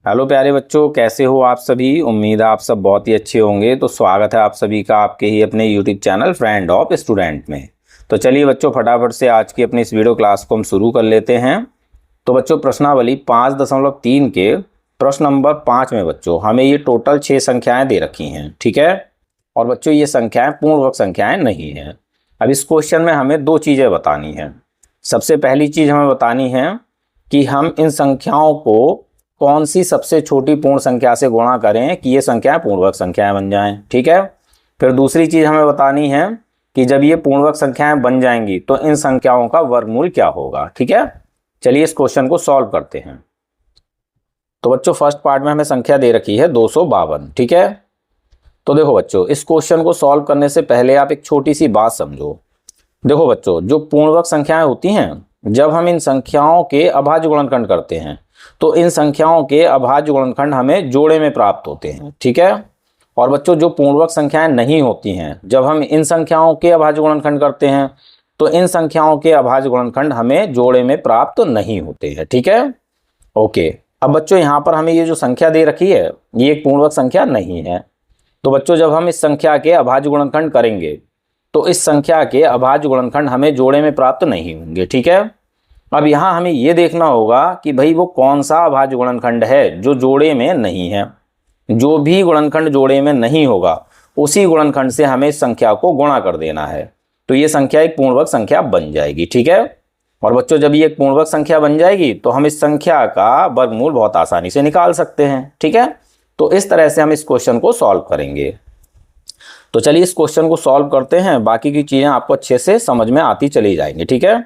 Hello प्यारे बच्चों, कैसे हो आप सभी। उम्मीद है आप सब बहुत ही अच्छे होंगे। तो स्वागत है आप सभी का आपके ही अपने YouTube channel friend of student में। तो चलिए बच्चों, फटाफट से आज की अपनी इस वीडियो क्लास को हम शुरू कर लेते हैं। तो बच्चों, प्रश्नावली 5.3 के प्रश्न नंबर 5 में बच्चों हमें ये टोटल 6 संख्याएं दे रखी हैं, ठीक है। और बच्चों ये संख्याएं पूर्णवर्ग संख्याएं नहीं हैं। अब इस क्वेश्चन में हमें दो चीज़ें बतानी हैं। सबसे पहली चीज़ हमें बतानी है कि हम इन संख्याओं को कौन सी सबसे छोटी पूर्ण संख्या से गुणा करें कि ये संख्याएं पूर्णवर्ग संख्याएं बन जाएं, ठीक है। फिर दूसरी चीज हमें बतानी है कि जब ये पूर्णवर्ग संख्याएं बन जाएंगी तो इन संख्याओं का वर्गमूल क्या होगा, ठीक है। चलिए इस क्वेश्चन को सॉल्व करते हैं। तो बच्चों फर्स्ट पार्ट में हमें संख्या दे रखी है 252, ठीक है। तो देखो बच्चों, इस क्वेश्चन को सॉल्व करने से पहले आप एक छोटी सी बात समझो। देखो बच्चों, जो पूर्णवर्ग संख्याएं होती हैं, जब हम इन संख्याओं के अभाज्य गुणनखंड करते हैं तो इन संख्याओं के अभाज्य गुणनखंड हमें जोड़े में प्राप्त होते हैं, ठीक है। और बच्चों जो पूर्णवर्ग संख्याएं नहीं होती हैं, जब हम इन संख्याओं के अभाज्य गुणनखंड करते हैं तो इन संख्याओं के अभाज्य गुणनखंड हमें जोड़े में प्राप्त नहीं होते हैं, ठीक है। ओके, अब बच्चों यहाँ पर हमें ये जो संख्या दे रखी है ये एक पूर्णवर्ग संख्या नहीं है। तो बच्चों जब हम इस संख्या के अभाज्य गुणनखंड करेंगे तो इस संख्या के अभाज्य गुणनखंड हमें जोड़े में प्राप्त नहीं होंगे, ठीक है। अब यहाँ हमें ये देखना होगा कि भाई वो कौन सा अभाज्य गुणनखंड है जो जोड़े में नहीं है। जो भी गुणनखंड जोड़े में नहीं होगा उसी गुणनखंड से हमें इस संख्या को गुणा कर देना है, तो ये संख्या एक पूर्णवर्ग संख्या बन जाएगी, ठीक है। और बच्चों जब ये एक पूर्णवर्ग संख्या बन जाएगी तो हम इस संख्या का वर्गमूल बहुत आसानी से निकाल सकते हैं, ठीक है। तो इस तरह से हम इस क्वेश्चन को सॉल्व करेंगे। तो चलिए इस क्वेश्चन को सॉल्व करते हैं, बाकी की चीज़ें आपको अच्छे से समझ में आती चली जाएंगी, ठीक है।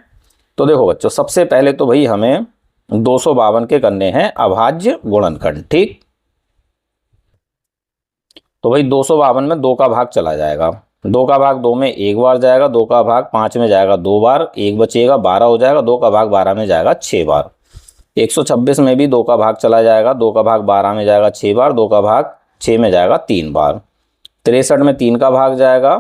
तो देखो बच्चों, सबसे पहले तो भाई हमें 252 के करने हैं अभाज्य गुणनखंड, ठीक। तो भाई 252 में 2 का भाग चला जाएगा, 2 का भाग 2 में एक बार जाएगा, 2 का भाग 5 में जाएगा 2 बार, एक बचेगा 12 हो जाएगा, 2 का भाग 12 में जाएगा 6 बार। 126 में भी 2 का भाग चला जाएगा, 2 का भाग 12 में जाएगा 6 बार, 2 का भाग 6 में जाएगा 3 बार। 63 में 3 का भाग जाएगा,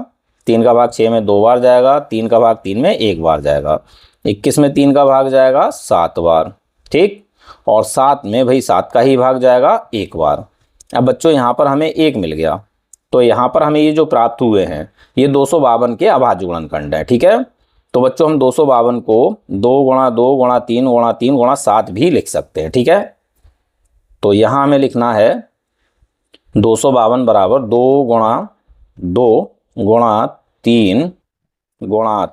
3 का भाग 6 में 2 बार जाएगा, 3 का भाग 3 में 1 बार जाएगा। 21 में 3 का भाग जाएगा 7 बार, ठीक। और 7 में भाई 7 का ही भाग जाएगा 1 बार। अब बच्चों यहाँ पर हमें 1 मिल गया, तो यहाँ पर हमें ये जो प्राप्त हुए हैं ये 252 के अभाज्य गुणनखंड है, ठीक है। तो बच्चों हम 252 को 2 गुणा 2 गुणा 3 गुणा 3 गुणा 7 भी लिख सकते हैं, ठीक है। तो यहाँ हमें लिखना है 252 बराबर 2 गुणा 2 गुणा 3 गुणा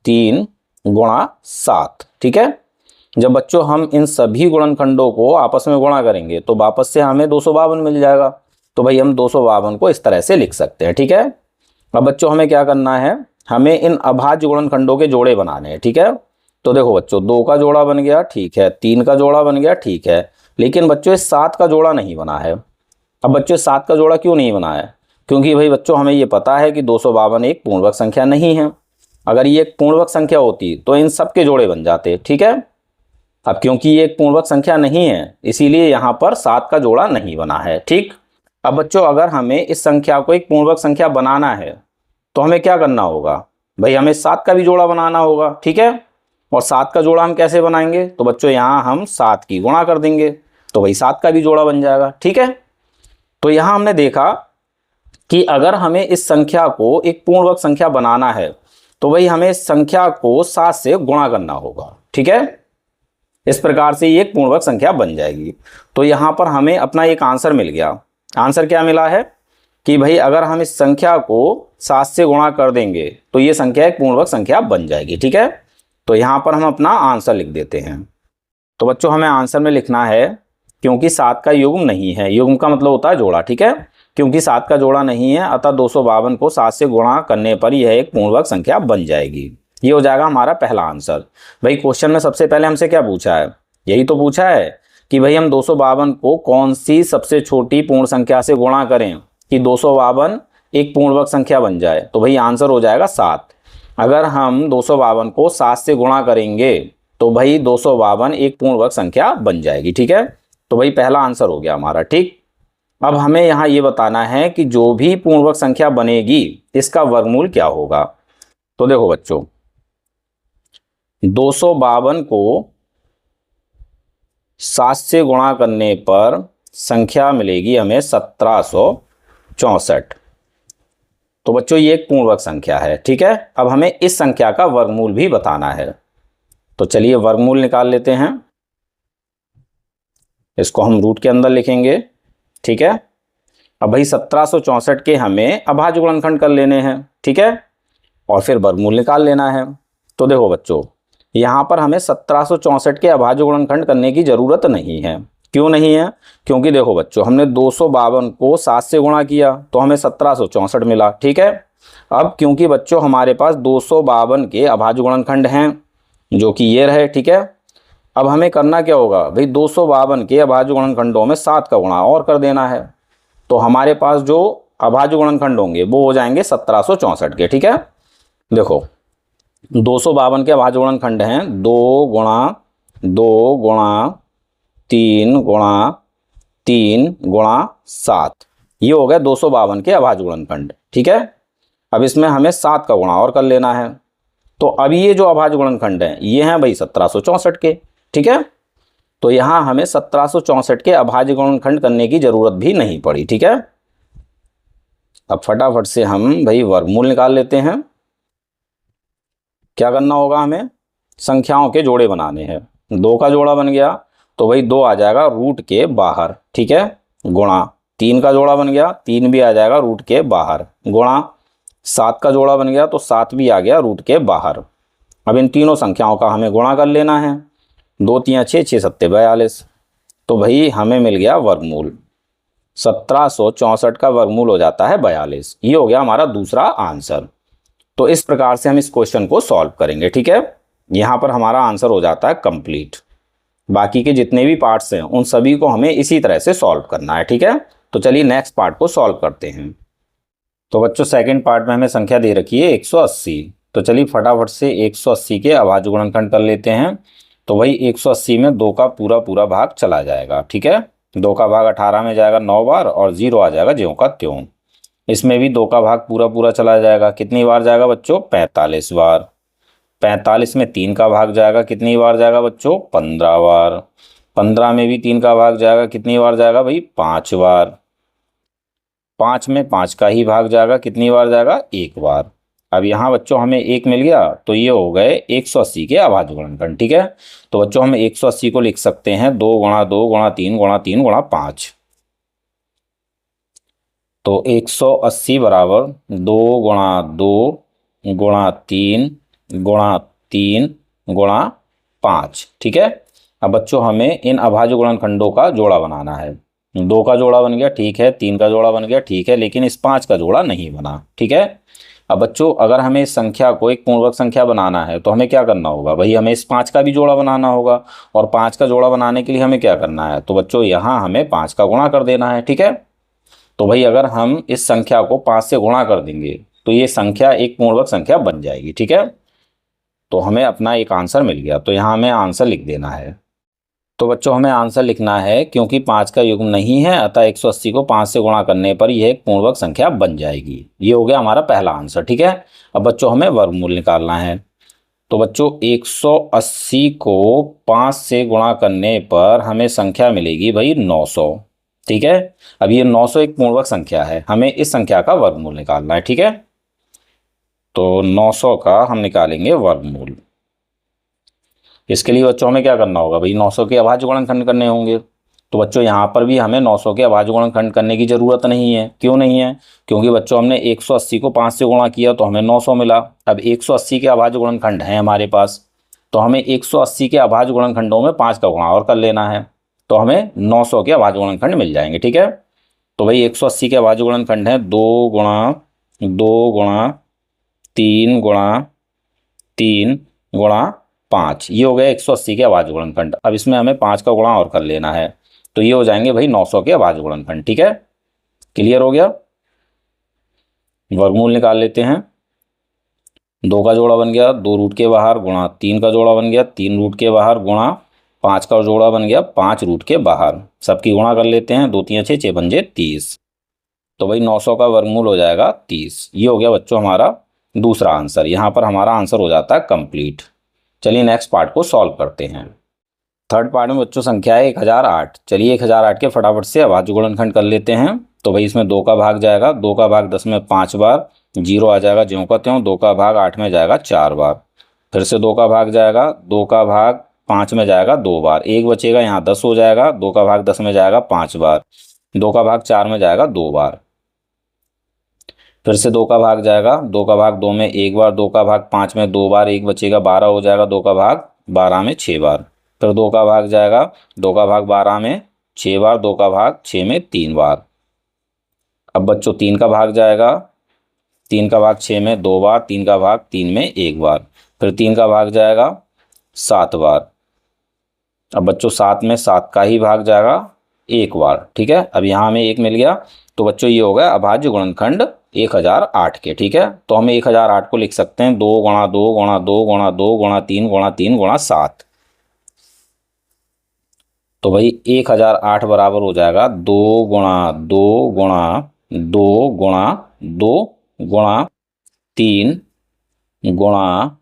3 गुणा 7, ठीक है। जब बच्चों हम इन सभी गुणनखंडों को आपस में गुणा करेंगे तो वापस से हमें 252 मिल जाएगा। तो भाई हम 252 को इस तरह से लिख सकते हैं, ठीक है। अब बच्चों हमें क्या करना है, हमें इन अभाज्य गुणनखंडों के जोड़े बनाने हैं, ठीक है। तो देखो बच्चों 2 का जोड़ा बन गया, ठीक है, 3 का जोड़ा बन गया, ठीक है, लेकिन बच्चों इस 7 का जोड़ा नहीं बना है। अब बच्चों 7 का जोड़ा क्यों नहीं बना है, क्योंकि भाई बच्चों हमें ये पता है कि 252 एक पूर्णवर्ग संख्या नहीं है। अगर ये एक पूर्णवर्ग संख्या होती तो इन सब के जोड़े बन जाते, ठीक है। अब क्योंकि ये एक पूर्णवर्ग संख्या नहीं है इसीलिए यहाँ पर 7 का जोड़ा नहीं बना है, ठीक। अब बच्चों अगर हमें इस संख्या को एक पूर्णवर्ग संख्या बनाना है तो हमें क्या करना होगा, भाई हमें 7 का भी जोड़ा बनाना होगा, ठीक है। और 7 का जोड़ा हम कैसे बनाएंगे, तो बच्चों यहाँ हम 7 की गुणा कर देंगे तो भाई 7 का भी जोड़ा बन जाएगा, ठीक है। तो यहाँ हमने देखा कि अगर हमें इस संख्या को एक पूर्णवर्ग संख्या बनाना है तो भाई हमें इस संख्या को 7 से गुणा करना होगा, ठीक है। इस प्रकार से ये एक पूर्णवर्ग संख्या बन जाएगी। तो यहाँ पर हमें अपना एक आंसर मिल गया। आंसर क्या मिला है कि भाई अगर हम इस संख्या को 7 से गुणा कर देंगे तो ये संख्या एक पूर्णवर्ग संख्या बन जाएगी, ठीक है। तो यहाँ पर हम अपना आंसर लिख देते हैं। तो बच्चों हमें आंसर में लिखना है, क्योंकि 7 का युग्म नहीं है, युग्म का मतलब होता है जोड़ा, ठीक है। क्योंकि 7 का जोड़ा नहीं है अतः 252 को 7 से गुणा करने पर यह एक पूर्णवर्ग संख्या बन जाएगी। ये हो जाएगा हमारा पहला आंसर। भाई क्वेश्चन में सबसे पहले हमसे क्या पूछा है, यही तो पूछा है कि भाई हम 252 को कौन सी सबसे छोटी पूर्ण संख्या से गुणा करें कि 252 एक पूर्णवर्ग संख्या बन जाए। तो भाई आंसर हो जाएगा 7। अगर हम 252 को 7 से गुणा करेंगे तो भाई 252 एक पूर्णवर्ग संख्या बन जाएगी, ठीक है। तो भाई पहला आंसर हो गया हमारा, ठीक। अब हमें यहाँ ये बताना है कि जो भी पूर्णवर्ग संख्या बनेगी इसका वर्गमूल क्या होगा। तो देखो बच्चों 252 को 7 से गुणा करने पर संख्या मिलेगी हमें 1764। तो बच्चों ये एक पूर्ण वर्ग संख्या है, ठीक है। अब हमें इस संख्या का वर्गमूल भी बताना है, तो चलिए वर्गमूल निकाल लेते हैं। इसको हम रूट के अंदर लिखेंगे, ठीक है। अब भाई 1764 के हमें अभाज्य गुणनखंड कर लेने हैं, ठीक है, और फिर वर्गमूल निकाल लेना है। तो देखो बच्चों, यहाँ पर हमें 1764 के अभाज्य गुणनखंड करने की जरूरत नहीं है। क्यों नहीं है? क्योंकि देखो बच्चों, हमने 252 को 7 से गुणा किया तो हमें 1764 मिला, ठीक है। अब क्योंकि बच्चों हमारे पास 252 के अभाज्य गुणनखंड हैं, जो कि ये रहे, ठीक है। अब हमें करना क्या होगा भाई, 252 के अभाज्य गुणनखंडों में 7 का गुणा और कर देना है। तो हमारे पास जो अभाज्य गुणनखंड होंगे वो हो जाएंगे 1764 के, ठीक है। देखो 252 के अभाज्य गुणनखंड हैं 2 गुणा 2 गुणा 3 गुणा 3 गुणा 7, ये हो गए 252 के अभाज्य गुणनखंड, ठीक है। अब इसमें हमें 7 का गुणा और कर लेना है। तो अब ये जो अभाज्य गुणनखंड हैं ये हैं भाई 1764 के, ठीक है। तो यहाँ हमें 1764 के अभाज्य गुणनखंड करने की जरूरत भी नहीं पड़ी, ठीक है। अब फटाफट से हम भाई वर्गमूल निकाल लेते हैं। क्या करना होगा, हमें संख्याओं के जोड़े बनाने हैं। 2 का जोड़ा बन गया तो भाई 2 आ जाएगा रूट के बाहर, ठीक है, गुणा 3 का जोड़ा बन गया, 3 भी आ जाएगा रूट के बाहर, गुणा 7 का जोड़ा बन गया तो 7 भी आ गया रूट के बाहर। अब इन तीनों संख्याओं का हमें गुणा कर लेना है। 2 3 6 6 7 42। तो भाई हमें मिल गया वर्गमूल। 1764 का वर्गमूल हो जाता है 42। ये हो गया हमारा दूसरा आंसर। तो इस प्रकार से हम इस क्वेश्चन को सॉल्व करेंगे, ठीक है। यहाँ पर हमारा आंसर हो जाता है कंप्लीट। बाकी के जितने भी पार्ट्स हैं उन सभी को हमें इसी तरह से सॉल्व करना है, ठीक है। तो चलिए नेक्स्ट पार्ट को सॉल्व करते हैं। तो बच्चों सेकंड पार्ट में हमें संख्या दे रखी है 180। तो चलिए फटाफट से 180 के अभाज्य गुणनखंड कर लेते हैं। तो वही 180 में 2 का पूरा पूरा भाग चला जाएगा, ठीक है। 2 का भाग 18 में जाएगा 9 बार और 0 आ जाएगा ज्यों का त्यों। इसमें भी 2 का भाग पूरा पूरा चला जाएगा। कितनी बार जाएगा बच्चों? 45 बार। 45 में 3 का भाग जाएगा, कितनी बार जाएगा बच्चों? 15 बार। 15 में भी 3 का भाग जाएगा, कितनी बार जाएगा भाई? 5 बार। 5 में 5 का ही भाग जाएगा, कितनी बार जाएगा? 1 बार। अब यहाँ बच्चों हमें 1 मिल गया तो ये हो गए 180 के अभाज्य गुणनखंड, ठीक है। तो बच्चों हम 180 को लिख सकते हैं 2 गुणा 2 गुणा 3 गुणा 3 गुणा 5। तो 180 बराबर 2 गुणा 2 गुणा 3 गुणा 3 गुणा 5, ठीक है। अब बच्चों हमें इन अभाज्य गुणनखंडों का जोड़ा बनाना है। 2 का जोड़ा बन गया, ठीक है, 3 का जोड़ा बन गया, ठीक है, लेकिन इस 5 का जोड़ा नहीं बना, ठीक है। अब बच्चों अगर हमें इस संख्या को एक पूर्णवर्ग संख्या बनाना है तो हमें क्या करना होगा भाई? हमें इस 5 का भी जोड़ा बनाना होगा, और 5 का जोड़ा बनाने के लिए हमें क्या करना है? तो बच्चों यहाँ हमें 5 का गुणा कर देना है, ठीक है। तो भाई अगर हम इस संख्या को 5 से गुणा कर देंगे तो ये संख्या एक पूर्णवर्ग संख्या बन जाएगी, ठीक है। तो हमें अपना एक आंसर मिल गया। तो यहाँ हमें आंसर लिख देना है। तो बच्चों हमें आंसर लिखना है क्योंकि 5 का युग्म नहीं है, अतः 180 को 5 से गुणा करने पर यह एक पूर्णवर्ग संख्या बन जाएगी। ये हो गया हमारा पहला आंसर, ठीक है। अब बच्चों हमें वर्गमूल निकालना है। तो बच्चों 180 को 5 से गुणा करने पर हमें संख्या मिलेगी भाई 900, ठीक है। अब ये 900 एक पूर्णवर्ग संख्या है, हमें इस संख्या का वर्गमूल निकालना है, ठीक है। तो 900 का हम निकालेंगे वर्गमूल। इसके लिए बच्चों हमें क्या करना होगा भाई? 900 के अभाज्य गुणनखंड करने होंगे। तो बच्चों यहाँ पर भी हमें 900 के अभाज्य गुणनखंड करने की ज़रूरत नहीं है। क्यों नहीं है? क्योंकि बच्चों हमने 180 को 5 से गुणा किया तो हमें 900 मिला। अब 180 के अभाज्य गुणनखंड हैं हमारे पास, तो हमें 180 के अभाज्य गुणनखंडों में 5 का गुणा और कर लेना है, तो हमें 900 के अभाज्य गुणनखंड मिल जाएंगे, ठीक है। तो भाई 180 के अभाज्य गुणनखंड हैं 2 गुणा 2 गुणा 3 गुणा 3 गुणा 5। ये हो गया 180 के अभाज्य गुणनखंड। अब इसमें हमें 5 का गुणा और कर लेना है, तो ये हो जाएंगे भाई 900 के अभाज्य गुणनखंड, ठीक है। क्लियर हो गया? वर्गमूल निकाल लेते हैं। 2 का जोड़ा बन गया 2 रूट के बाहर, गुणा 3 का जोड़ा बन गया 3 रूट के बाहर, गुणा 5 का जोड़ा बन गया 5 रूट के बाहर। सबकी गुणा कर लेते हैं। 2 3 6 6 पंजे 30। तो भाई 900 का वर्गमूल हो जाएगा 30। ये हो गया बच्चों हमारा दूसरा आंसर। यहाँ पर हमारा आंसर हो जाता है कंप्लीट। चलिए नेक्स्ट पार्ट को सॉल्व करते हैं। थर्ड पार्ट में बच्चों संख्या है 1008। चलिए 1008 के फटाफट से अभाज्य गुणनखंड कर लेते हैं। तो भाई इसमें 2 का भाग जाएगा, 2 का भाग 10 में 5 बार, 0 आ जाएगा ज्यों का त्यों। 2 का भाग 8 में जाएगा 4 बार, फिर से 2 का भाग जाएगा, 2 का भाग 5 में जाएगा 2 बार, 1 बचेगा यहाँ 10 हो जाएगा। 2 का भाग 10 में जाएगा 5 बार, 2 का भाग 4 में जाएगा 2 बार, फिर से 2 का भाग जाएगा, 2 का भाग 2 में 1 बार, 2 का भाग 5 में 2 बार, 1 बचेगा 12 हो जाएगा। 2 का भाग 12 में 6 बार, फिर 2 का भाग जाएगा, 2 का भाग 12 में 6 बार, 2 का भाग 6 में 3 बार। अब बच्चों 3 का भाग जाएगा, 3 का भाग 6 में 2 बार, 3 का भाग 3 में 1 बार, फिर 3 का भाग जाएगा 7 बार। अब बच्चों 7 में 7 का ही भाग जाएगा 1 बार, ठीक है। अब यहाँ हमें 1 मिल गया, तो बच्चों ये हो गया अभाज्य गुणनखंड 1008 के, ठीक है। तो हम 1008 को लिख सकते हैं 2 गुणा 2 गुणा 2 गुणा 2 गुणा 3 गुणा 3 गुणा 7। तो भाई 1008 बराबर हो जाएगा 2 गुणा 2 गुणा 2 गुणा 2 गुणा 3 गुणा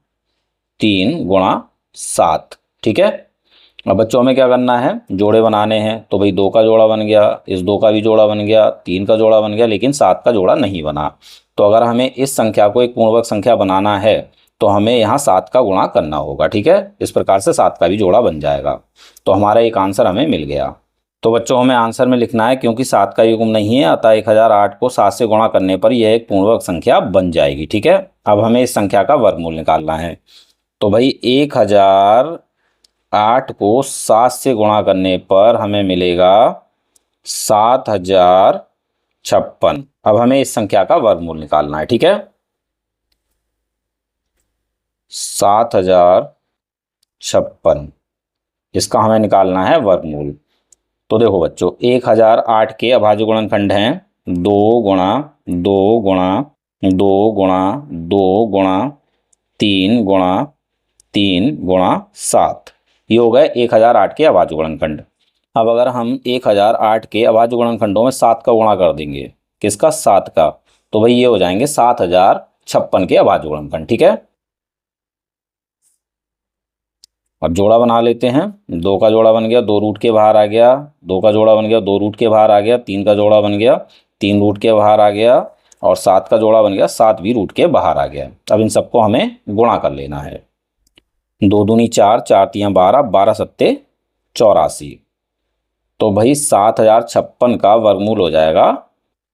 3 गुणा 7, ठीक है। अब बच्चों हमें क्या करना है, जोड़े बनाने हैं। तो भाई 2 का जोड़ा बन गया, इस 2 का भी जोड़ा बन गया, 3 का जोड़ा बन गया, लेकिन 7 का जोड़ा नहीं बना। तो अगर हमें इस संख्या को एक पूर्णवर्ग संख्या बनाना है तो हमें यहाँ 7 का गुणा करना होगा, ठीक है। इस प्रकार से 7 का भी जोड़ा बन जाएगा। तो हमारा एक आंसर हमें मिल गया। तो बच्चों हमें आंसर में लिखना है क्योंकि 7 का युग्म नहीं है, अतः 1008 को 7 से गुणा करने पर यह एक पूर्णवर्ग संख्या बन जाएगी, ठीक है। अब हमें इस संख्या का वर्गमूल निकालना है। तो भाई 1008 को 7 से गुणा करने पर हमें मिलेगा 7056। अब हमें इस संख्या का वर्गमूल निकालना है, ठीक है। 7056 इसका हमें निकालना है वर्गमूल। तो देखो बच्चों 1008 के अभाज्य गुणनखंड हैं 2 गुणा 2 गुणा 2 गुणा 2 गुणा 3 गुणा 3 गुणा 7। ये हो गए 1008 के अभाज्य गुणनखंड। अब अगर हम 1008 के अभाज्य गुणनखंडों में 7 का गुणा कर देंगे, किसका, 7 का, तो भाई ये हो जाएंगे 7056 के अभाज्य गुणनखंड, ठीक है। अब जोड़ा बना लेते हैं। 2 का जोड़ा बन गया, 2 रूट के बाहर आ गया, 2 का जोड़ा बन गया, 2 रूट के बाहर आ गया, 3 का जोड़ा बन गया, 3 रूट के बाहर आ गया, और 7 का जोड़ा बन गया, 7 भी रूट के बाहर आ गया। अब इन सबको हमें गुणा कर लेना है। 2 दूनी 4, 4 तियाँ 12, 12 सत्ते 84। तो भाई 7056 का वर्गमूल हो जाएगा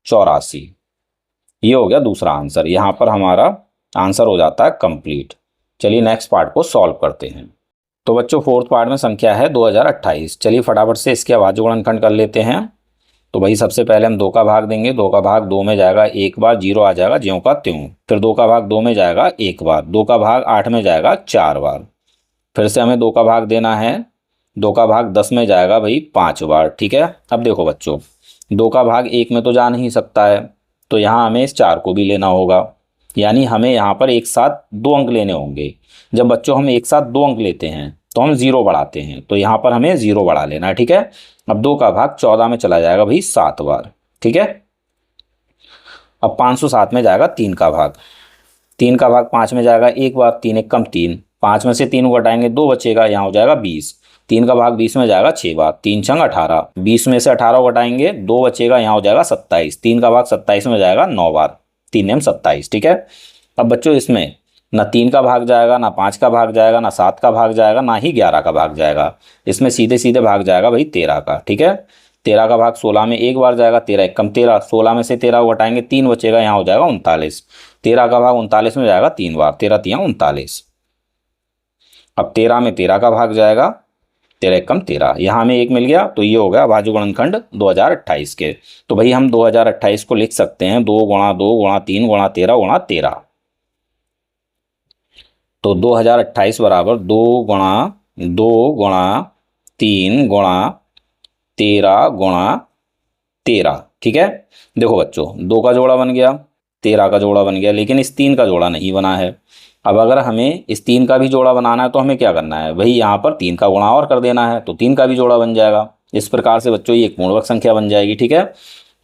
84। ये हो गया दूसरा आंसर। यहाँ पर हमारा आंसर हो जाता है कंप्लीट। चलिए नेक्स्ट पार्ट को सॉल्व करते हैं। तो बच्चों फोर्थ पार्ट में संख्या है 2028। चलिए फटाफट से इसके अभाज्य गुणनखंड कर लेते हैं। तो भाई सबसे पहले हम 2 का भाग देंगे, 2 का भाग 2 में जाएगा 1 बार, 0 आ जाएगा ज्यों का त्यों। फिर 2 का भाग 2 में जाएगा 1 बार, 2 का भाग 8 में जाएगा 4 बार, फिर से हमें 2 का भाग देना है, 2 का भाग 10 में जाएगा भाई 5 बार, ठीक है। अब देखो बच्चों 2 का भाग 1 में तो जा नहीं सकता है, तो यहाँ हमें इस 4 को भी लेना होगा, यानी हमें यहाँ पर एक साथ 2 अंक लेने होंगे। जब बच्चों हम एक साथ 2 अंक लेते हैं तो हम 0 बढ़ाते हैं, तो यहाँ पर हमें 0 बढ़ा लेना है, ठीक है। अब 2 का भाग 14 में चला जाएगा भाई 7 बार, ठीक है। अब 507 में जाएगा 3 का भाग, 3 का भाग 5 में जाएगा 1 बार, 3 एक कम 3, 5 में से 3 को घटाएंगे 2 बचेगा, यहाँ हो जाएगा 20। 3 का भाग 20 में जाएगा 6 बार, 3 छंग 18, 20 में से 18 को घटाएंगे 2 बचेगा, यहाँ हो जाएगा 27। 3 का भाग 27 में जाएगा 9 बार, 3 नेम 27, ठीक है। अब बच्चों इसमें ना 3 का भाग जाएगा, ना 5 का भाग जाएगा, ना 7 का भाग जाएगा, ना ही 11 का भाग जाएगा। इसमें सीधे सीधे भाग जाएगा भाई 13 का, ठीक है। 13 का भाग 16 में 1 बार जाएगा, 13 एक कम 13, 16 में से 13 को घटाएंगे 3 बचेगा, यहाँ हो जाएगा 39। 13 का भाग 39 में जाएगा 3 बार, 13 तियाँ 39। अब 13 में 13 का भाग जाएगा, 13 एक कम 13, यहाँ हमें 1 मिल गया। तो ये हो गया अभाज्य गुणनखंड 2028 के। तो भाई हम 2028 को लिख सकते हैं 2 गुणा 2 गुणा 3 गुणा 13 गुणा 13। तो 2028 बराबर 2 गुणा 2 गुणा 3 गुणा 13 गुणा 13, ठीक है। देखो बच्चों 2 का जोड़ा बन गया, 13 का जोड़ा बन गया, लेकिन इस 3 का जोड़ा नहीं बना है। अब अगर हमें इस 3 का भी जोड़ा बनाना है तो हमें क्या करना है भाई, यहाँ पर 3 का गुणा और कर देना है, तो 3 का भी जोड़ा बन जाएगा। इस प्रकार से बच्चों ये एक पूर्णवर्ग संख्या बन जाएगी, ठीक है।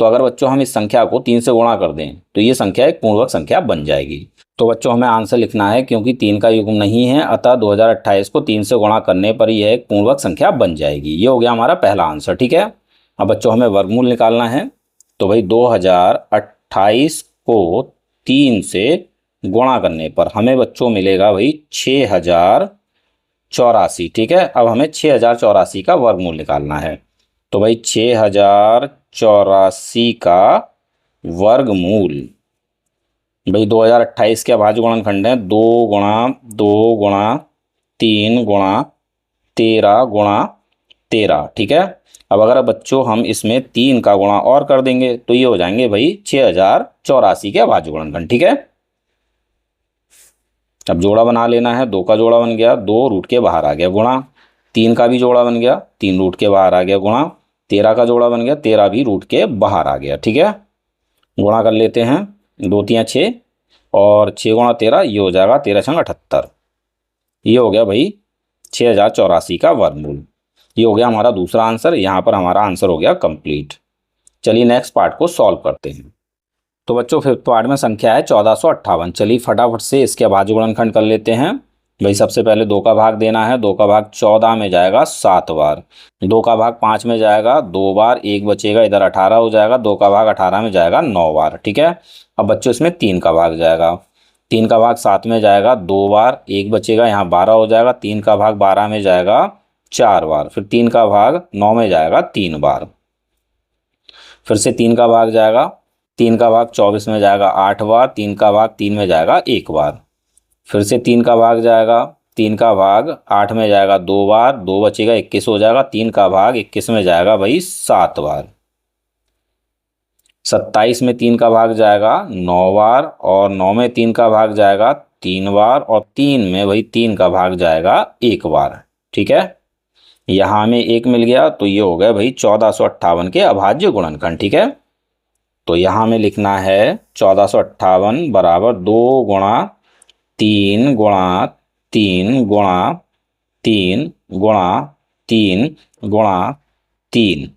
तो अगर बच्चों हम इस संख्या को 3 से गुणा कर दें तो ये संख्या एक पूर्णवर्ग संख्या बन जाएगी। तो बच्चों हमें आंसर लिखना है, क्योंकि 3 का युग्म नहीं है अतः 2028 को 3 से गुणा करने पर यह एक पूर्णवर्ग संख्या बन जाएगी। ये हो गया हमारा पहला आंसर। ठीक है, अब बच्चों हमें वर्गमूल निकालना है। तो भाई 2028 को 3 से गुणा करने पर हमें बच्चों मिलेगा भाई 6084। ठीक है, अब हमें 6084 का वर्गमूल निकालना है। तो भाई 6084 का वर्गमूल, भाई 2028 के अभाज्य गुणनखंड है 2 गुणा 2 गुणा 3 गुणा 13 गुणा 13। ठीक है, अब अगर बच्चों हम इसमें 3 का गुणा और कर देंगे तो ये हो जाएंगे भाई 6084 के अभाज्य गुणनखंड। ठीक है, अब जोड़ा बना लेना है। 2 का जोड़ा बन गया, 2 रूट के बाहर आ गया, गुणा 3 का भी जोड़ा बन गया, 3 रूट के बाहर आ गया, गुणा 13 का जोड़ा बन गया, 13 भी रूट के बाहर आ गया। ठीक है, गुणा कर लेते हैं, 2 3 6 और 6 गुणा 13, ये हो जाएगा 13 छंग 78। ये हो गया भाई 6084 का वर्गमूल। ये हो गया हमारा दूसरा आंसर। यहाँ पर हमारा आंसर हो गया कंप्लीट। चलिए नेक्स्ट पार्ट को सॉल्व करते हैं। तो बच्चों फिफ्थ पार्ट में संख्या है 1458। चलिए फटाफट से इसके अभाज्य गुणनखंड कर लेते हैं। भाई सबसे पहले 2 का भाग देना है। 2 का भाग 14 में जाएगा 7 बार, 2 का भाग 5 में जाएगा 2 बार, 1 बचेगा, इधर 18 हो जाएगा, 2 का भाग 18 में जाएगा 9 बार। ठीक है, अब बच्चों इसमें 3 का भाग जाएगा, 3 का भाग 7 में जाएगा 2 बार, 1 बचेगा, यहाँ 12 हो जाएगा, 3 का भाग 12 में जाएगा 4 बार, फिर 3 का भाग 9 में जाएगा 3 बार, फिर से 3 का भाग जाएगा, 3 का भाग 24 में जाएगा 8 बार, 3 का भाग 3 में जाएगा 1 बार, फिर से 3 का भाग जाएगा, 3 का भाग 8 में जाएगा 2 बार, 2 बचेगा 21 हो जाएगा, 3 का भाग 21 में जाएगा भाई 7 बार, 27 में 3 का भाग जाएगा 9 बार, और 9 में 3 का भाग जाएगा 3 बार, और 3 में भाई 3 का भाग जाएगा 1 बार। ठीक है, यहाँ हमें 1 मिल गया, तो ये हो गया भाई 1458 के अभाज्य गुणनखंड। ठीक है, तो यहाँ हमें लिखना है 1458 बराबर 2 गुणा 3 गुणा 3 गुणा 3 गुणा 3 गुणा 3,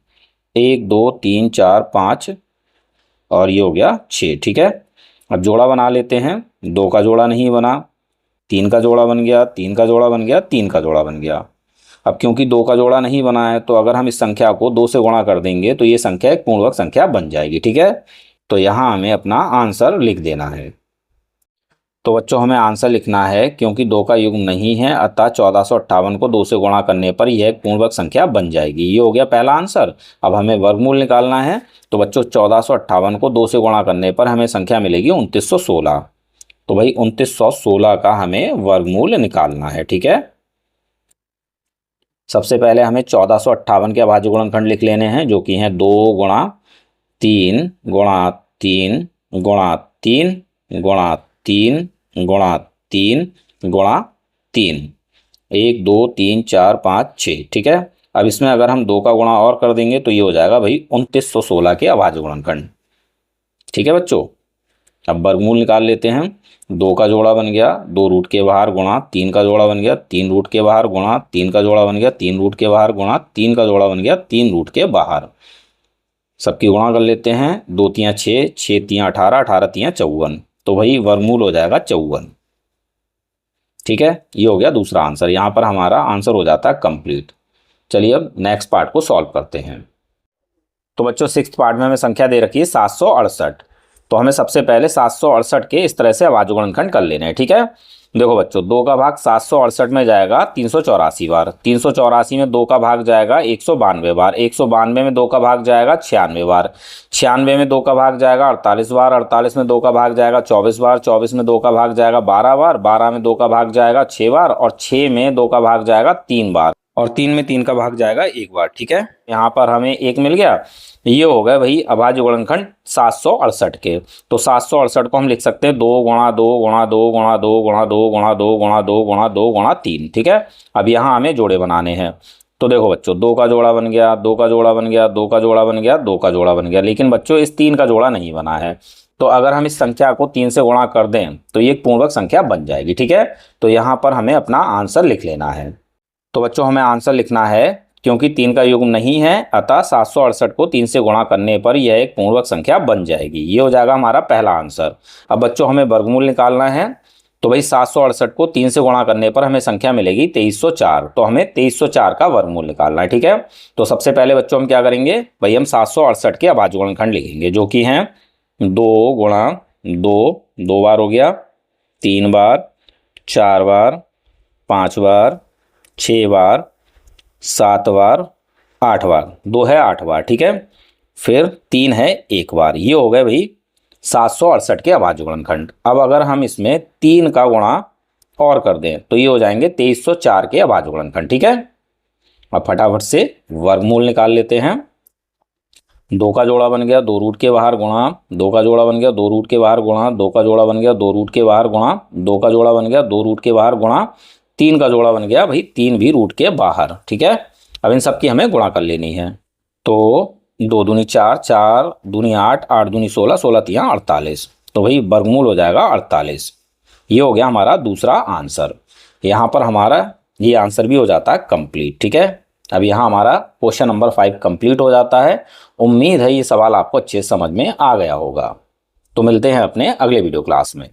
1 2 3 4 5 और ये हो गया 6। ठीक है, अब जोड़ा बना लेते हैं। 2 का जोड़ा नहीं बना, 3 का जोड़ा बन गया, 3 का जोड़ा बन गया, 3 का जोड़ा बन गया। अब क्योंकि 2 का जोड़ा नहीं बना है, तो अगर हम इस संख्या को 2 से गुणा कर देंगे तो ये संख्या एक पूर्णवर्ग संख्या बन जाएगी। ठीक है, तो यहाँ हमें अपना आंसर लिख देना है। तो बच्चों हमें आंसर लिखना है, क्योंकि 2 का युग्म नहीं है अतः 1458 को 2 से गुणा करने पर यह एक पूर्णवर्ग संख्या बन जाएगी। ये हो गया पहला आंसर। अब हमें वर्गमूल निकालना है। तो बच्चों 1458 को 2 से गुणा करने पर हमें संख्या मिलेगी 2916। तो भाई 2916 का हमें वर्गमूल निकालना है। ठीक है, सबसे पहले हमें 1458 के अभाज्य गुणनखंड लिख लेने हैं, जो कि हैं 2 गुणा 3 गुणा 3 गुणा 3 गुणा 3 गुणा 3 गुणा 3, 1 2 3 4 5 6। ठीक है, अब इसमें अगर हम 2 का गुणा और कर देंगे तो ये हो जाएगा भाई 2916 के अभाज्य गुणनखंड। ठीक है बच्चों, अब वर्गमूल निकाल लेते हैं। 2 का जोड़ा बन गया, 2 रूट के बाहर गुणा 3 का जोड़ा बन गया, 3 रूट के बाहर गुणा 3 का जोड़ा बन गया, 3 रूट के बाहर गुणा 3 का जोड़ा बन गया, 3 रूट के बाहर। सबकी गुणा कर लेते हैं। 2 3 6, 6 3 18, 18 3 54। तो भाई वर्गमूल हो जाएगा 54। ठीक है, ये हो गया दूसरा आंसर। यहाँ पर हमारा आंसर हो जाता है कंप्लीट। चलिए अब नेक्स्ट पार्ट को सॉल्व करते हैं। तो बच्चों सिक्स्थ पार्ट में हमें संख्या दे रखी है 768। तो हमें सबसे पहले 768 के इस तरह से अभाज्य गुणनखंड कर लेने हैं। ठीक है, देखो बच्चों 2 का भाग 768 में जाएगा 384 बार, 384 में 2 का भाग जाएगा 192 बार, 192 में 2 का भाग जाएगा 96 बार, 96 में 2 का भाग जाएगा 48 बार, 48 में 2 का भाग जाएगा 24 बार, 24 में 2 का भाग जाएगा 12 बार, 12 में 2 का भाग जाएगा 6 बार, और 6 में 2 का भाग जाएगा 3 बार, और 3 में 3 का भाग जाएगा 1 बार। ठीक है, यहाँ पर हमें 1 मिल गया। ये हो गया भाई अभाज्य गुणनखंड 768 के। तो 768 को हम लिख सकते हैं 2 गुणा 2 गुणा 2 गुणा 2 गुणा 2 गुणा 2 गुणा 2 गुणा 2 गुणा 3। ठीक है, अब यहाँ हमें जोड़े बनाने हैं। तो देखो बच्चों 2 का जोड़ा बन गया, 2 का जोड़ा बन गया, 2 का जोड़ा बन गया, 2 का जोड़ा बन गया, लेकिन बच्चों इस 3 का जोड़ा नहीं बना है। तो अगर हम इस संख्या को 3 से गुणा कर दें तो ये एक पूर्णवर्ग संख्या बन जाएगी। ठीक है, तो यहाँ पर हमें अपना आंसर लिख लेना है। तो बच्चों हमें आंसर लिखना है क्योंकि 3 का युग्म नहीं है, अतः 768 को 3 से गुणा करने पर यह एक पूर्णांक संख्या बन जाएगी। ये हो जाएगा हमारा पहला आंसर। अब बच्चों हमें वर्गमूल निकालना है, तो भाई 768 को 3 से गुणा करने पर हमें संख्या मिलेगी 2304। तो हमें 2304 का वर्गमूल निकालना है, ठीक है। तो सबसे पहले बच्चों हम क्या करेंगे, भाई हम 768 के अभाज्य गुणनखंड लिखेंगे, जो कि हैं 2 गुणा 2, 2 बार हो गया, 3 बार, 4 बार, 5 बार, 6 बार, 7 बार, 8 बार, 2 है 8 बार, ठीक है। फिर 3 है 1 बार। ये हो गए भाई 768 के अभाज्य गुणनखंड। अब अगर हम इसमें 3 का गुणा और कर दें तो ये हो जाएंगे 2304 के अभाज्य गुणनखंड, ठीक है। अब फटाफट से वर्गमूल निकाल लेते हैं। 2 का जोड़ा बन गया 2 रूट के बाहर गुणा, 2 का जोड़ा बन गया 2 रूट के बाहर गुणा, 2 का जोड़ा बन गया 2 रूट के बाहर गुणा, 2 का जोड़ा बन गया 2 रूट के बाहर गुणा, 3 का जोड़ा बन गया भाई 3 भी रूट के बाहर, ठीक है। अब इन सब की हमें गुणा कर लेनी है। तो 2 दूनी 4, 4 दूनी 8, 8 दूनी 16, 16 तियाँ 48। तो भाई वर्गमूल हो जाएगा 48। ये हो गया हमारा दूसरा आंसर। यहाँ पर हमारा ये आंसर भी हो जाता है कंप्लीट, ठीक है। अब यहाँ हमारा क्वेश्चन नंबर 5 कंप्लीट हो जाता है। उम्मीद है ये सवाल आपको अच्छे समझ में आ गया होगा। तो मिलते हैं अपने अगले वीडियो क्लास में।